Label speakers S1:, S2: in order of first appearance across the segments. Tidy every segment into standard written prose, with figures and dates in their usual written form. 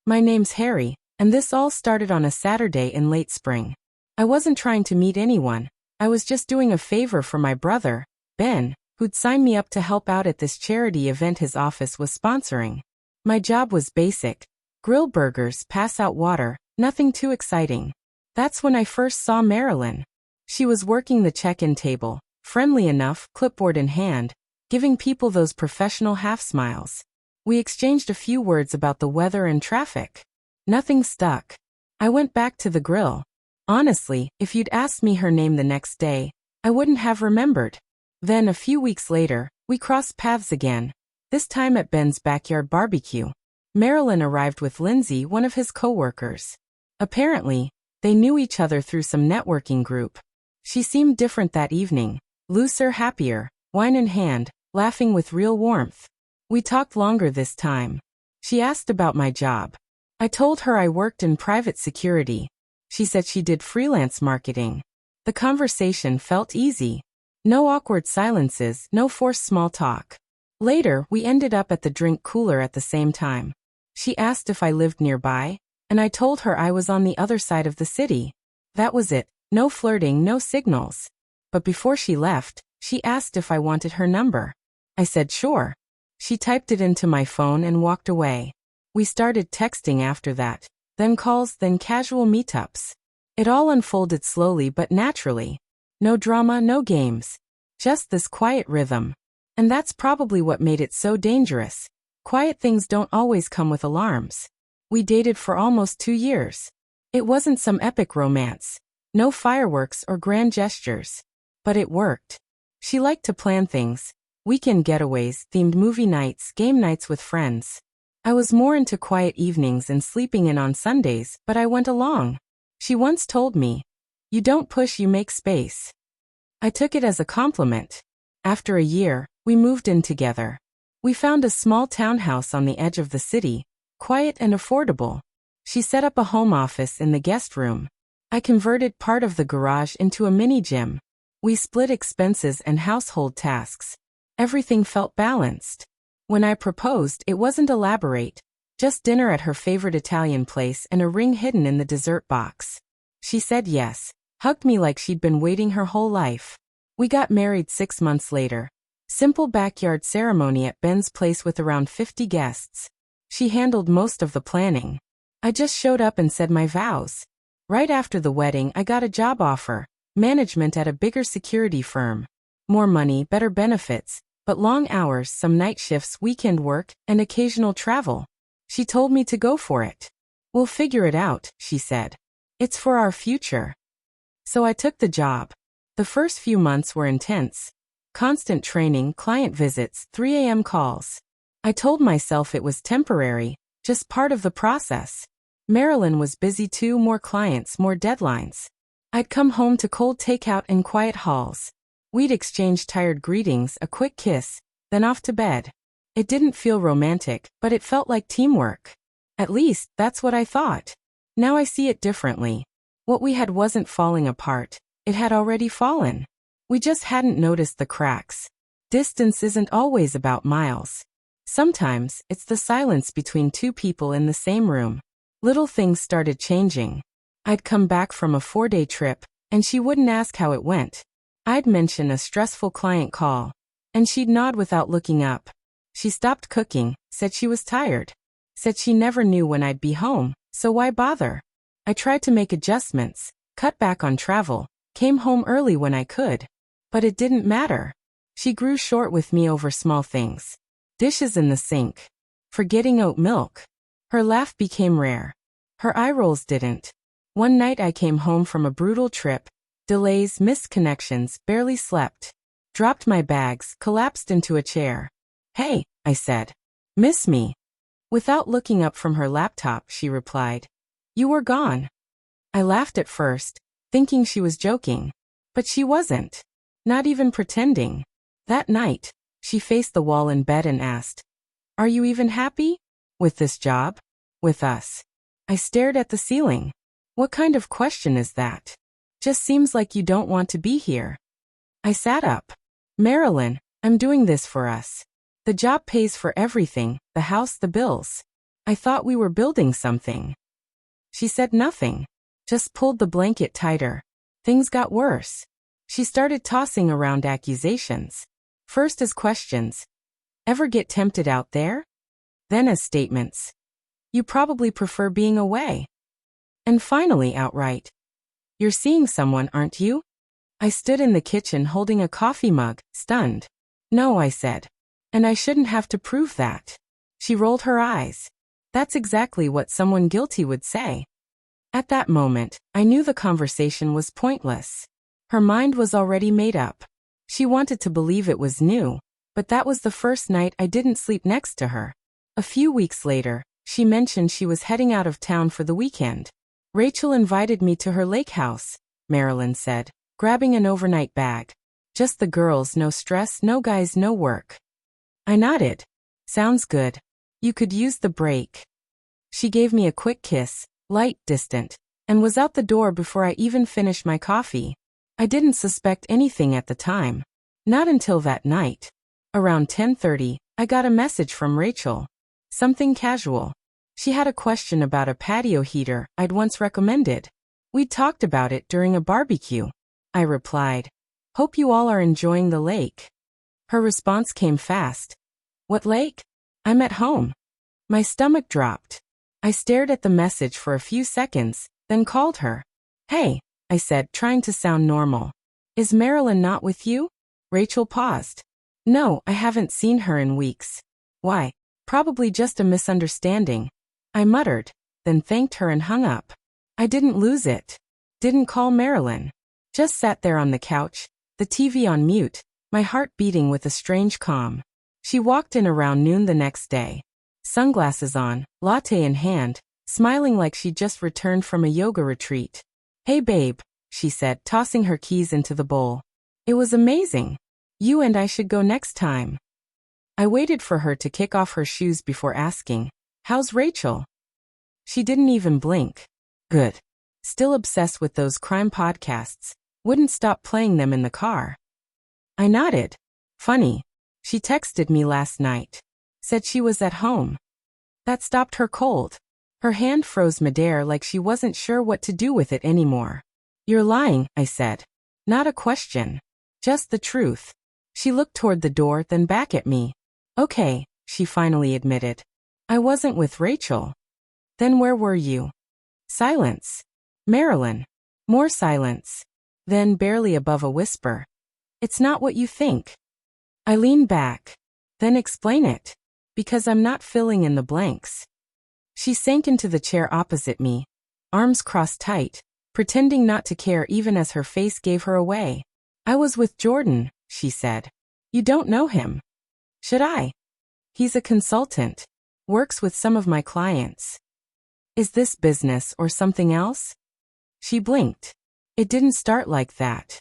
S1: My name's Harry, and this all started on a Saturday in late spring. I wasn't trying to meet anyone. I was just doing a favor for my brother, Ben, who'd signed me up to help out at this charity event his office was sponsoring. My job was basic. Grill burgers, pass out water, nothing too exciting. That's when I first saw Marilyn. She was working the check-in table, friendly enough, clipboard in hand, giving people those professional half-smiles. We exchanged a few words about the weather and traffic. Nothing stuck. I went back to the grill. Honestly, if you'd asked me her name the next day, I wouldn't have remembered. Then, a few weeks later, we crossed paths again, this time at Ben's backyard barbecue. Marilyn arrived with Lindsay, one of his co-workers. Apparently, they knew each other through some networking group. She seemed different that evening, looser, happier, wine in hand, laughing with real warmth. We talked longer this time. She asked about my job. I told her I worked in private security. She said she did freelance marketing. The conversation felt easy. No awkward silences, no forced small talk. Later, we ended up at the drink cooler at the same time. She asked if I lived nearby, and I told her I was on the other side of the city. That was it, no flirting, no signals. But before she left, she asked if I wanted her number. I said sure. She typed it into my phone and walked away. We started texting after that, then calls, then casual meetups. It all unfolded slowly but naturally. No drama, no games. Just this quiet rhythm. And that's probably what made it so dangerous. Quiet things don't always come with alarms. We dated for almost 2 years. It wasn't some epic romance. No fireworks or grand gestures. But it worked. She liked to plan things. Weekend getaways, themed movie nights, game nights with friends. I was more into quiet evenings and sleeping in on Sundays, but I went along. She once told me, "You don't push, you make space." I took it as a compliment. After a year, we moved in together. We found a small townhouse on the edge of the city, quiet and affordable. She set up a home office in the guest room. I converted part of the garage into a mini gym. We split expenses and household tasks. Everything felt balanced. When I proposed, it wasn't elaborate, just dinner at her favorite Italian place and a ring hidden in the dessert box. She said yes, hugged me like she'd been waiting her whole life. We got married 6 months later. Simple backyard ceremony at Ben's place with around 50 guests. She handled most of the planning. I just showed up and said my vows. Right after the wedding, I got a job offer, management at a bigger security firm. More money, better benefits, but long hours, some night shifts, weekend work, and occasional travel. She told me to go for it. "We'll figure it out," she said. "It's for our future." So I took the job. The first few months were intense. Constant training, client visits, 3 a.m. calls. I told myself it was temporary, just part of the process. Marilyn was busy too, more clients, more deadlines. I'd come home to cold takeout and quiet halls. We'd exchange tired greetings, a quick kiss, then off to bed. It didn't feel romantic, but it felt like teamwork. At least, that's what I thought. Now I see it differently. What we had wasn't falling apart. It had already fallen. We just hadn't noticed the cracks. Distance isn't always about miles. Sometimes, it's the silence between two people in the same room. Little things started changing. I'd come back from a 4-day trip, and she wouldn't ask how it went. I'd mention a stressful client call, and she'd nod without looking up. She stopped cooking, said she was tired. Said she never knew when I'd be home, so why bother? I tried to make adjustments, cut back on travel, came home early when I could. But it didn't matter. She grew short with me over small things. Dishes in the sink. Forgetting oat milk. Her laugh became rare. Her eye rolls didn't. One night I came home from a brutal trip. Delays, missed connections, barely slept. Dropped my bags, collapsed into a chair. "Hey," I said. "Miss me?" Without looking up from her laptop, she replied, "You were gone." I laughed at first, thinking she was joking. But she wasn't. Not even pretending. That night, she faced the wall in bed and asked, "Are you even happy? With this job? With us?" I stared at the ceiling. What kind of question is that? Just seems like you don't want to be here. I sat up. "Marilyn, I'm doing this for us. The job pays for everything, the house, the bills. I thought we were building something. She said nothing. Just pulled the blanket tighter. Things got worse. She started tossing around accusations. First as questions. Ever get tempted out there? Then as statements. You probably prefer being away. And finally outright. You're seeing someone, aren't you? I stood in the kitchen holding a coffee mug, stunned. No, I said. And I shouldn't have to prove that. She rolled her eyes. That's exactly what someone guilty would say. At that moment, I knew the conversation was pointless. Her mind was already made up. She wanted to believe it was new, but that was the first night I didn't sleep next to her. A few weeks later, she mentioned she was heading out of town for the weekend. Rachel invited me to her lake house, Marilyn said, grabbing an overnight bag. Just the girls, no stress, no guys, no work. I nodded. Sounds good. You could use the break. She gave me a quick kiss, light, distant, and was out the door before I even finished my coffee. I didn't suspect anything at the time. Not until that night. Around 10:30, I got a message from Rachel. Something casual. She had a question about a patio heater I'd once recommended. We'd talked about it during a barbecue. I replied, "Hope you all are enjoying the lake." Her response came fast. "What lake? I'm at home." My stomach dropped. I stared at the message for a few seconds, then called her. "Hey," I said, trying to sound normal. "Is Marilyn not with you?" Rachel paused. "No, I haven't seen her in weeks." "Why?" "Probably just a misunderstanding." I muttered, then thanked her and hung up. I didn't lose it. Didn't call Marilyn. Just sat there on the couch, the TV on mute, my heart beating with a strange calm. She walked in around noon the next day. Sunglasses on, latte in hand, smiling like she'd just returned from a yoga retreat. "Hey babe," she said, tossing her keys into the bowl. "It was amazing. You and I should go next time." I waited for her to kick off her shoes before asking, "How's Rachel?" She didn't even blink. Good. Still obsessed with those crime podcasts. Wouldn't stop playing them in the car. I nodded. Funny. She texted me last night. Said she was at home. That stopped her cold. Her hand froze midair like she wasn't sure what to do with it anymore. "You're lying," I said. Not a question. Just the truth. She looked toward the door, then back at me. "Okay," she finally admitted. "I wasn't with Rachel." "Then where were you?" Silence. "Marilyn." More silence. Then, barely above a whisper, "It's not what you think." I leaned back. "Then explain it. Because I'm not filling in the blanks." She sank into the chair opposite me, arms crossed tight, pretending not to care even as her face gave her away. "I was with Jordan," she said. "You don't know him." "Should I?" "He's a consultant. Works with some of my clients." "Is this business or something else?" She blinked. "It didn't start like that."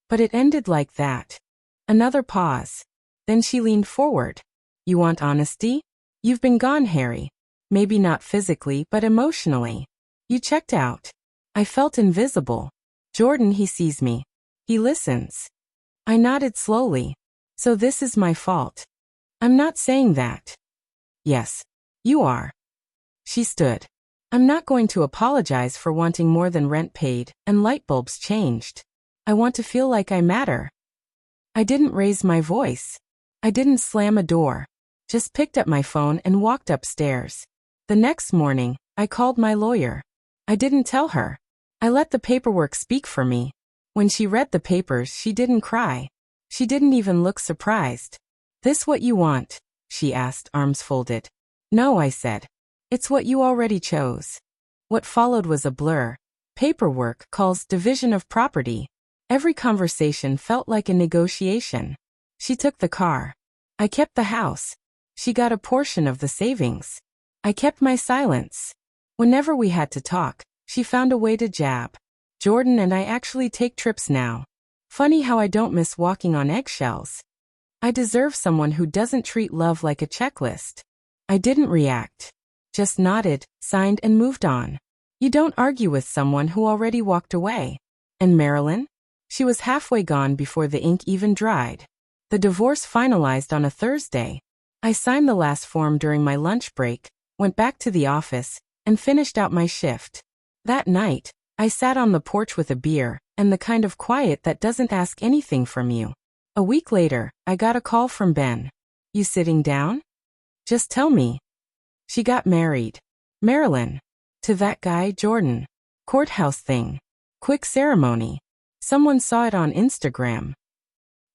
S1: "But it ended like that." Another pause. Then she leaned forward. "You want honesty? You've been gone, Harry. Maybe not physically, but emotionally. You checked out. I felt invisible. Jordan, he sees me. He listens." I nodded slowly. "So this is my fault." "I'm not saying that." "Yes, you are." She stood. "I'm not going to apologize for wanting more than rent paid and light bulbs changed. I want to feel like I matter." I didn't raise my voice. I didn't slam a door. Just picked up my phone and walked upstairs. The next morning, I called my lawyer. I didn't tell her. I let the paperwork speak for me. When she read the papers, she didn't cry. She didn't even look surprised. "This what you want?" she asked, arms folded. "No," I said. "It's what you already chose." What followed was a blur. Paperwork, calls, division of property. Every conversation felt like a negotiation. She took the car. I kept the house. She got a portion of the savings. I kept my silence. Whenever we had to talk, she found a way to jab. Jordan and I actually take trips now. Funny how I don't miss walking on eggshells. I deserve someone who doesn't treat love like a checklist. I didn't react. Just nodded, signed, and moved on. You don't argue with someone who already walked away. And Marilyn? She was halfway gone before the ink even dried. The divorce finalized on a Thursday. I signed the last form during my lunch break, went back to the office, and finished out my shift. That night, I sat on the porch with a beer, and the kind of quiet that doesn't ask anything from you. A week later, I got a call from Ben. You sitting down? Just tell me. She got married. Marilyn. To that guy, Jordan. Courthouse thing. Quick ceremony. Someone saw it on Instagram.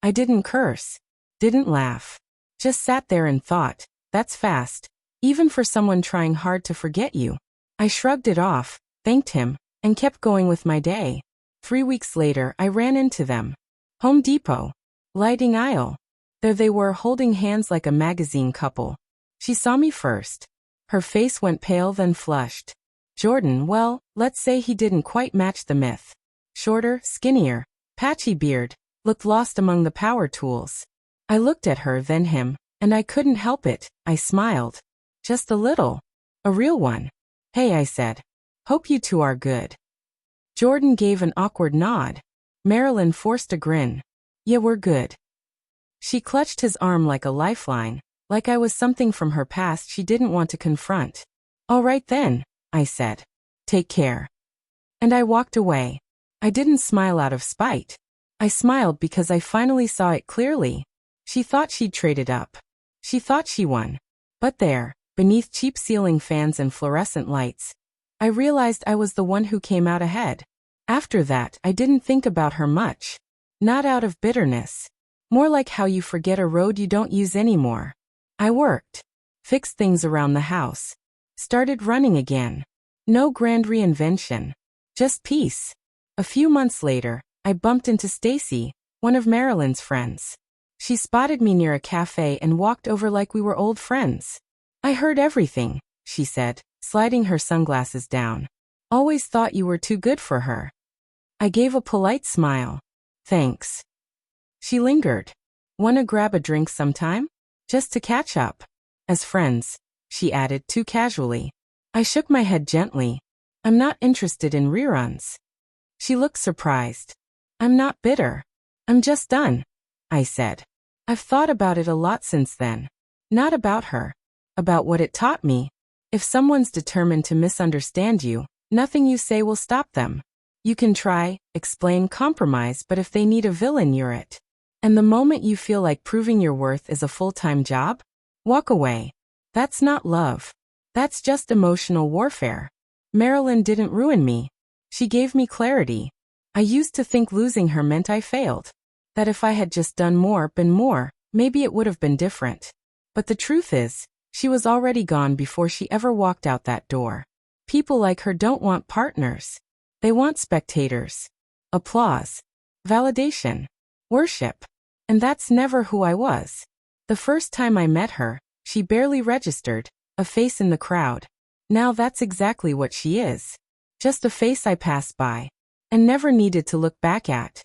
S1: I didn't curse. Didn't laugh. Just sat there and thought, that's fast. Even for someone trying hard to forget you. I shrugged it off, thanked him, and kept going with my day. 3 weeks later, I ran into them. Home Depot. Lighting aisle. There they were, holding hands like a magazine couple. She saw me first. Her face went pale, then flushed. Jordan, well, let's say he didn't quite match the myth. Shorter, skinnier, patchy beard, looked lost among the power tools. I looked at her, then him, and I couldn't help it. I smiled. Just a little. A real one. Hey, I said. Hope you two are good. Jordan gave an awkward nod. Marilyn forced a grin. Yeah, we're good. She clutched his arm like a lifeline, like I was something from her past she didn't want to confront. All right then, I said. Take care. And I walked away. I didn't smile out of spite. I smiled because I finally saw it clearly. She thought she'd traded up. She thought she won. But there, beneath cheap ceiling fans and fluorescent lights, I realized I was the one who came out ahead. After that, I didn't think about her much. Not out of bitterness. More like how you forget a road you don't use anymore. I worked. Fixed things around the house. Started running again. No grand reinvention. Just peace. A few months later, I bumped into Stacy, one of Marilyn's friends. She spotted me near a cafe and walked over like we were old friends. I heard everything, she said, sliding her sunglasses down. Always thought you were too good for her. I gave a polite smile. Thanks. She lingered. Wanna grab a drink sometime? Just to catch up. As friends, she added too casually. I shook my head gently. I'm not interested in reruns. She looked surprised. I'm not bitter. I'm just done, I said. I've thought about it a lot since then. Not about her. About what it taught me. If someone's determined to misunderstand you, nothing you say will stop them. You can try, explain, compromise, but if they need a villain, you're it. And the moment you feel like proving your worth is a full-time job, walk away. That's not love. That's just emotional warfare. Marilyn didn't ruin me. She gave me clarity. I used to think losing her meant I failed. That if I had just done more, been more, maybe it would have been different. But the truth is, she was already gone before she ever walked out that door. People like her don't want partners. They want spectators. Applause. Validation. Worship. And that's never who I was. The first time I met her, she barely registered, a face in the crowd. Now that's exactly what she is. Just a face I passed by. And never needed to look back at.